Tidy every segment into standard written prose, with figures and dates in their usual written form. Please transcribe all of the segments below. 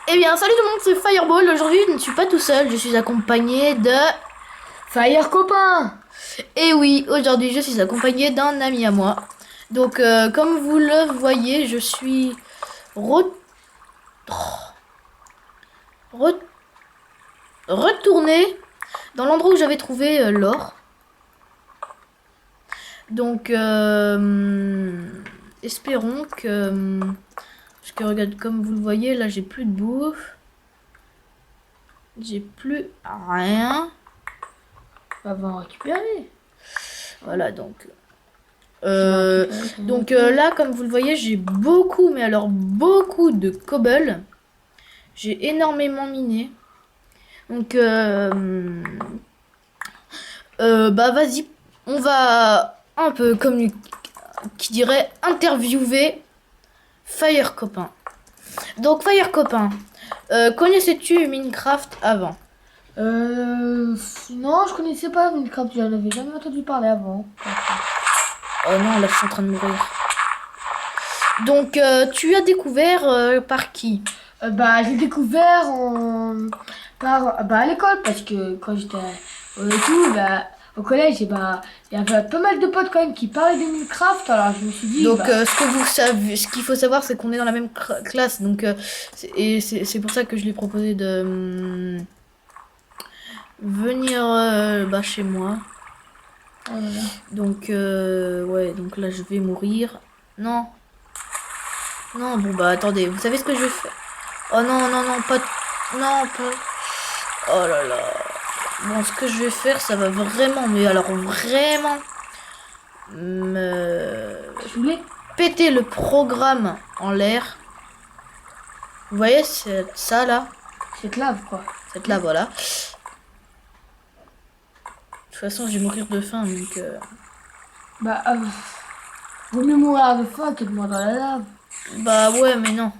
Eh bien, salut tout le monde, c'est Fireball. Aujourd'hui, je ne suis pas tout seul, je suis accompagné de... Fire copain. Et oui, aujourd'hui, je suis accompagné d'un ami à moi. Donc, comme vous le voyez, je suis re- re- retourné dans l'endroit où j'avais trouvé l'or. Donc, espérons que... Parce que regarde, comme vous le voyez, là, j'ai plus de bouffe. J'ai plus rien. On va en récupérer. Voilà, donc... Ton Donc auto. là, comme vous le voyez, j'ai beaucoup, mais alors beaucoup de cobble. J'ai énormément miné. Donc, bah vas-y, on va un peu, comme qui dirait, interviewer Fire Copain. Donc Fire Copain, connaissais-tu Minecraft avant? Non, je connaissais pas Minecraft, j'en avais jamais entendu parler avant. Oh non, là je suis en train de mourir. Donc tu as découvert par qui? Bah, j'ai découvert à l'école parce que quand j'étais au collège, et bah, il y avait pas mal de potes quand même qui parlaient de Minecraft, alors je me suis dit, Donc, bah, ce que vous savez, ce qu'il faut savoir, c'est qu'on est dans la même classe. Donc, c'est pour ça que je lui ai proposé de venir bah, chez moi. oh là là. Donc, ouais, donc là, je vais mourir. Non, non, bon, bah, attendez, vous savez ce que je vais faire? Oh non, non, non, pas. Non, pas. Oh là là. Bon, ce que je vais faire, ça va vraiment, mais alors vraiment, me Je voulais péter le programme en l'air. Vous voyez, c'est ça là? cette lave, quoi. Cette là, voilà. De toute façon, je vais mourir de faim, donc... Bah, vaut mieux mourir de faim que de mourir dans la lave. Bah ouais, mais non.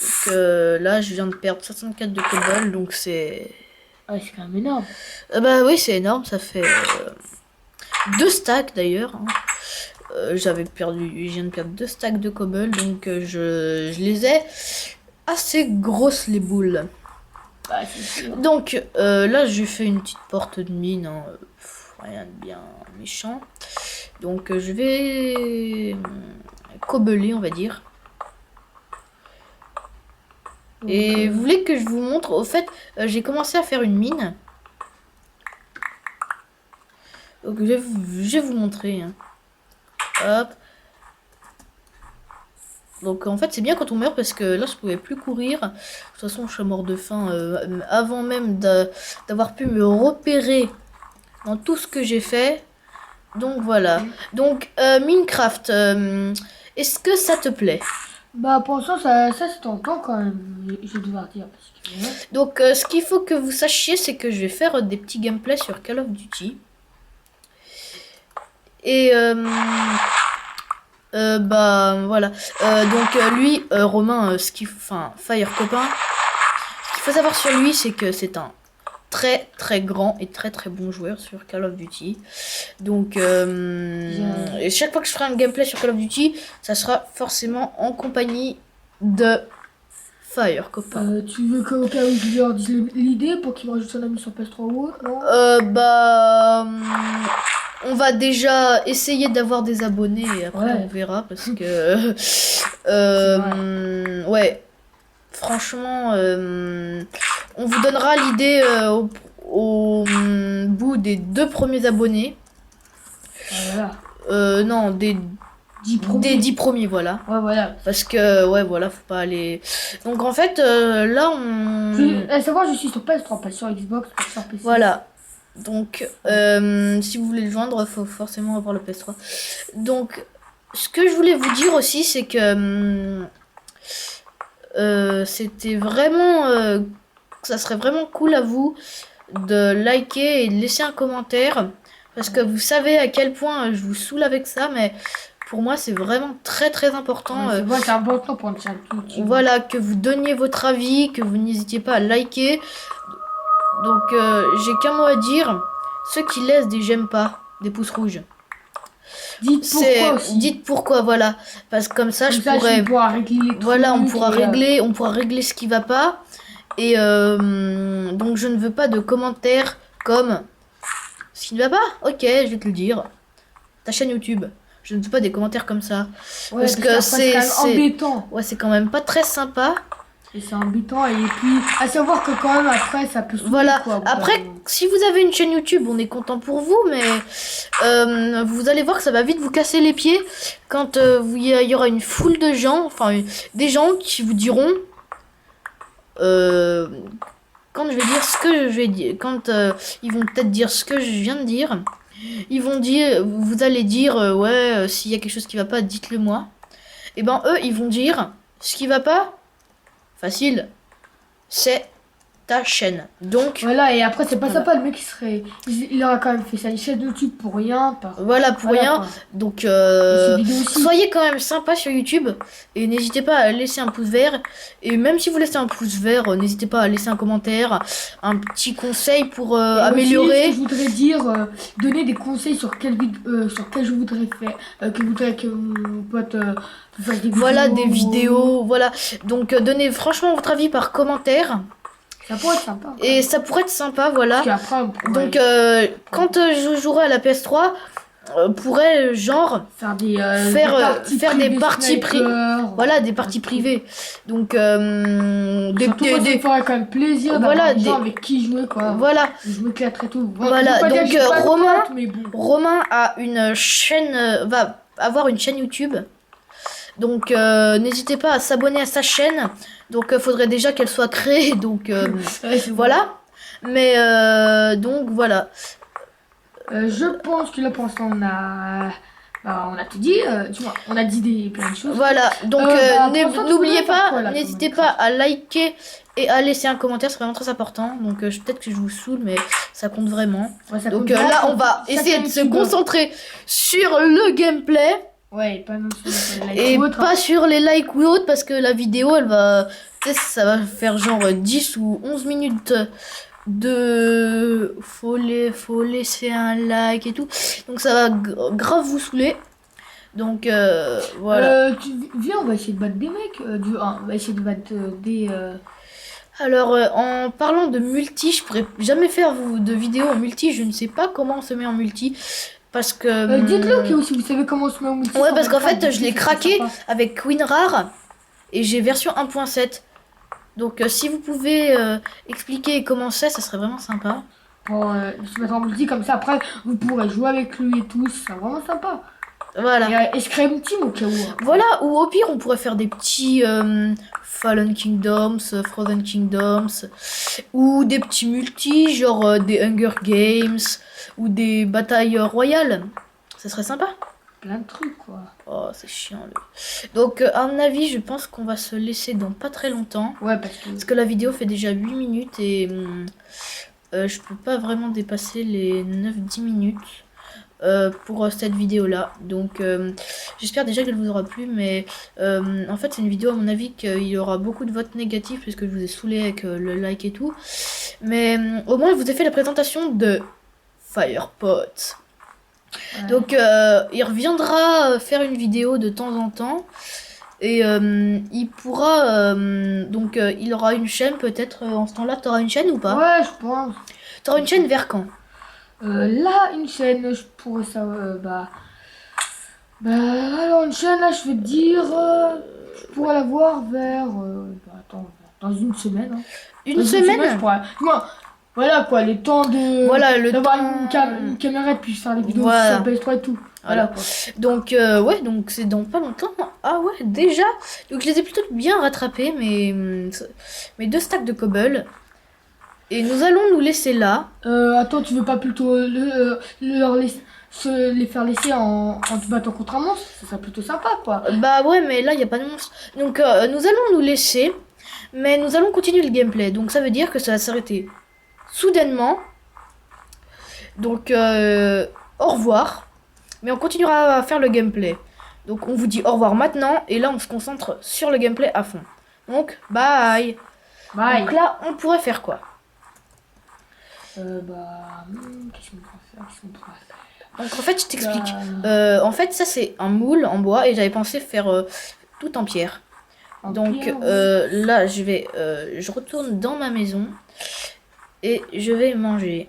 Donc là, je viens de perdre 64 de cobble, donc c'est... Ah, c'est quand même énorme. bah oui, c'est énorme, ça fait 2 stacks d'ailleurs. Hein. J'avais perdu, je viens de perdre 2 stacks de cobble, donc je les ai assez grosses les boules. Bah, c'est sûr. Donc là, j'ai fait une petite porte de mine, hein. Rien de bien méchant. Donc je vais cobbler, on va dire. Donc, Et vous voulez que je vous montre? Au fait, j'ai commencé à faire une mine. Donc je vais vous montrer. Hein. Hop. Donc en fait c'est bien quand on meurt parce que là je pouvais plus courir. De toute façon je suis mort de faim avant même d'avoir pu me repérer dans tout ce que j'ai fait. Donc voilà. Donc Minecraft, est-ce que ça te plaît? bah, pour l'instant, ça c'est tentant quand même, je vais devoir dire. Parce que, ouais. Donc ce qu'il faut que vous sachiez c'est que je vais faire des petits gameplays sur Call of Duty. Et bah voilà. Donc lui, Romain, enfin Fire Copain, ce qu'il faut savoir sur lui, c'est que c'est un très très grand et très très bon joueur sur Call of Duty. Donc et chaque fois que je ferai un gameplay sur Call of Duty, ça sera forcément en compagnie de Fire Copain. Tu veux qu'au cas où je leur dise l'idée pour qu'ils me rajoutent son ami sur PS3 ou autre, non? Bah on va déjà essayer d'avoir des abonnés et après Ouais. on verra parce que ouais. Franchement, on vous donnera l'idée au bout des 2 premiers abonnés. Voilà. Non, des 10 premiers. 10 premiers, voilà. Ouais, voilà. Parce que, ouais, voilà, faut pas aller... Donc, en fait, là, on... À savoir, je suis sur PS3, pas sur Xbox, pas sur PC. Voilà. Donc, si vous voulez le joindre, faut forcément avoir le PS3. Donc, ce que je voulais vous dire aussi, c'est que... c'était vraiment... ça serait vraiment cool à vous de liker et de laisser un commentaire. Parce que vous savez à quel point je vous saoule avec ça, mais pour moi c'est vraiment très très important. C'est important pour une chaîne YouTube. Voilà, que vous donniez votre avis, que vous n'hésitiez pas à liker. Donc j'ai qu'un mot à dire, ceux qui laissent des j'aime pas, des pouces rouges. Dites pourquoi aussi. Dites pourquoi, voilà. Parce que comme ça, Comme je ça, pourrais... tu pourras régler les Voilà, on trucs pourra régler ce qui va pas. Et donc je ne veux pas de commentaires comme ce qui ne va pas. Ok, je vais te le dire. Ta chaîne YouTube. Je ne veux pas des commentaires comme ça. Ouais, parce que qu'après, c'est quand même embêtant. Ouais, c'est quand même pas très sympa. Et c'est embêtant. Et puis, à savoir que quand même, après, ça peut saouler, Voilà. quoi. Après, si vous avez une chaîne YouTube, on est content pour vous, mais vous allez voir que ça va vite vous casser les pieds quand il y aura une foule de gens, enfin des gens qui vous diront quand je vais dire ce que je vais dire, quand ils vont peut-être dire ce que je viens de dire, ils vont dire, vous allez dire ouais, s'il y a quelque chose qui va pas, dites-le moi. Et ben eux, ils vont dire ce qui va pas, facile, c'est ta chaîne. Donc voilà, et après, c'est pas voilà. sympa, le mec, il aura quand même fait sa chaîne YouTube pour rien. Voilà, pour rien. Quoi. Donc, Aussi. soyez quand même sympa sur YouTube. Et n'hésitez pas à laisser un pouce vert. Et même si vous laissez un pouce vert, n'hésitez pas à laisser un commentaire, un petit conseil pour améliorer. Aussi, ce que je voudrais dire, donner des conseils sur quel je voudrais faire, que voudrais que mon pote fasse des vidéos. Voilà, des vidéos. Voilà. Donc, donnez franchement votre avis par commentaire. Ça pourrait être sympa. Et ça pourrait être sympa, voilà. Donc, quand je jouerai à la PS3, pourrait genre faire des parties privées. Voilà, des parties privées. Donc, ça ferait quand même plaisir d'avoir des gens avec qui jouer, quoi. Voilà. Je m'éclaterais tout. Voilà, donc Romain a une chaîne, va avoir une chaîne YouTube. Donc n'hésitez pas à s'abonner à sa chaîne. Donc faudrait déjà qu'elle soit créée. Donc voilà. Mais donc voilà. Je pense que là pour l'instant on a tout dit. Tu vois, on a dit plein de choses. Voilà. Donc n'oubliez pas, n'hésitez pas à liker et à laisser un commentaire. C'est vraiment très important. Donc peut-être que je vous saoule, mais ça compte vraiment. Ouais, ça donc compte là on va essayer de se concentrer sur le gameplay. Ouais, pas non plus sur les likes et ou autre, pas sur les likes ou autres, parce que la vidéo elle va, ça va faire genre 10 ou 11 minutes de faut laisser un like et tout, donc ça va grave vous saouler. Donc voilà. Viens, on va essayer de battre des mecs. On va essayer de battre des. Alors en parlant de multi, je pourrais jamais faire de vidéo en multi. Je ne sais pas comment on se met en multi. Parce que. Dites-le si vous savez comment on se met en multi. Ouais, parce qu'en fait, je l'ai craqué avec WinRAR et j'ai version 1.7. Donc, si vous pouvez expliquer comment c'est, ça serait vraiment sympa. Pour se mettre en multi, comme ça, après, vous pourrez jouer avec lui et tout. C'est vraiment sympa. Voilà. Et se créer une team au cas où. Voilà, ou au pire, on pourrait faire des petits Fallen Kingdoms, Frozen Kingdoms, ou des petits multi, genre des Hunger Games, ou des batailles royales. Ça serait sympa. Plein de trucs, quoi. Oh, c'est chiant. Donc, à mon avis, je pense qu'on va se laisser dans pas très longtemps. Ouais, parce que la vidéo fait déjà 8 minutes et je peux pas vraiment dépasser les 9-10 minutes. Pour cette vidéo là, donc j'espère déjà qu'elle vous aura plu, mais en fait c'est une vidéo à mon avis qu'il y aura beaucoup de votes négatifs puisque je vous ai saoulé avec le like et tout, mais au moins je vous ai fait la présentation de Firepot. Ouais. Donc il reviendra faire une vidéo de temps en temps et il pourra donc il aura une chaîne peut-être en ce temps là. T'auras une chaîne ou pas? Ouais, je pense. T'auras une chaîne vers quand? Là, une chaîne, je pourrais ça. Alors, une chaîne, là, je vais te dire. Je pourrais la voir vers. Attends, dans une semaine. Hein. Une semaine je pourrais... Voilà quoi, le temps de. Voilà, d'avoir une caméra et puis faire les vidéos sur PS3 et tout. Voilà quoi. Donc, ouais, donc c'est dans pas longtemps. Ah ouais, déjà. Donc, je les ai plutôt bien rattrapés, mes 2 stacks de cobble. Et nous allons nous laisser là. Attends, tu veux pas plutôt les faire laisser en te battant contre un monstre? Ça serait plutôt sympa, quoi. Bah ouais, mais là, il n'y a pas de monstre. Donc, nous allons nous laisser. Mais nous allons continuer le gameplay. Donc, ça veut dire que ça va s'arrêter soudainement. Donc, au revoir. Mais on continuera à faire le gameplay. Donc, on vous dit au revoir maintenant. Et là, on se concentre sur le gameplay à fond. Donc, bye. Bye. Donc là, on pourrait faire quoi? Qu'est-ce qu'on pourrait faire? Donc en fait, je t'explique. Bah, En fait, ça c'est un moule en bois et j'avais pensé faire tout en pierre. en Donc pierre, ouais. là, je retourne dans ma maison et je vais manger.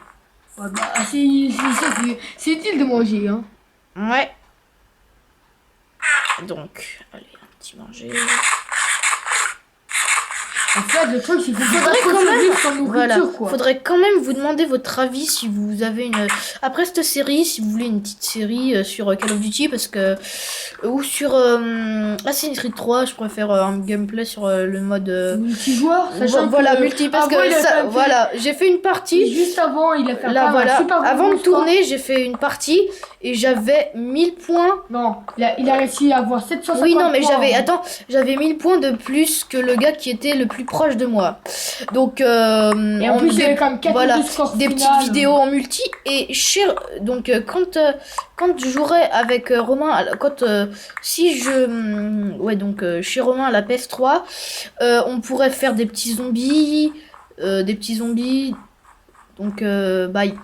Ouais, bah, c'est utile de manger, hein. Ouais. Donc, allez, un petit manger. En fait, le truc, c'est qu'il faut Faudrait pas trop quand même- survivre sans nourriture, Voilà, quoi. faudrait quand même vous demander votre avis si vous avez une... Après cette série, si vous voulez une petite série sur Call of Duty, parce que... Ou sur Assassin's Creed 3, je préfère un gameplay sur le mode... Multijoueur, sachant voilà, que multi, parce avant, que il a ça... quand même fait- Voilà, j'ai fait une partie... Juste avant, il a fait Là, quand même voilà, un super avant bon de score. tourner, j'ai fait une partie et j'avais 1000 points. Non, il a réussi à avoir 750 Oui, non, mais points. j'avais 1000 points de plus que le gars qui était le plus proche de moi. Donc, Et en plus, il y avait quand même 4 voilà, de score des final. petites vidéos en multi. Et donc, quand je jouerai avec Romain, si je. Ouais, donc, chez Romain à la PS3, on pourrait faire des petits zombies. Donc, bye.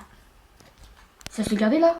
Ça se fait garder là?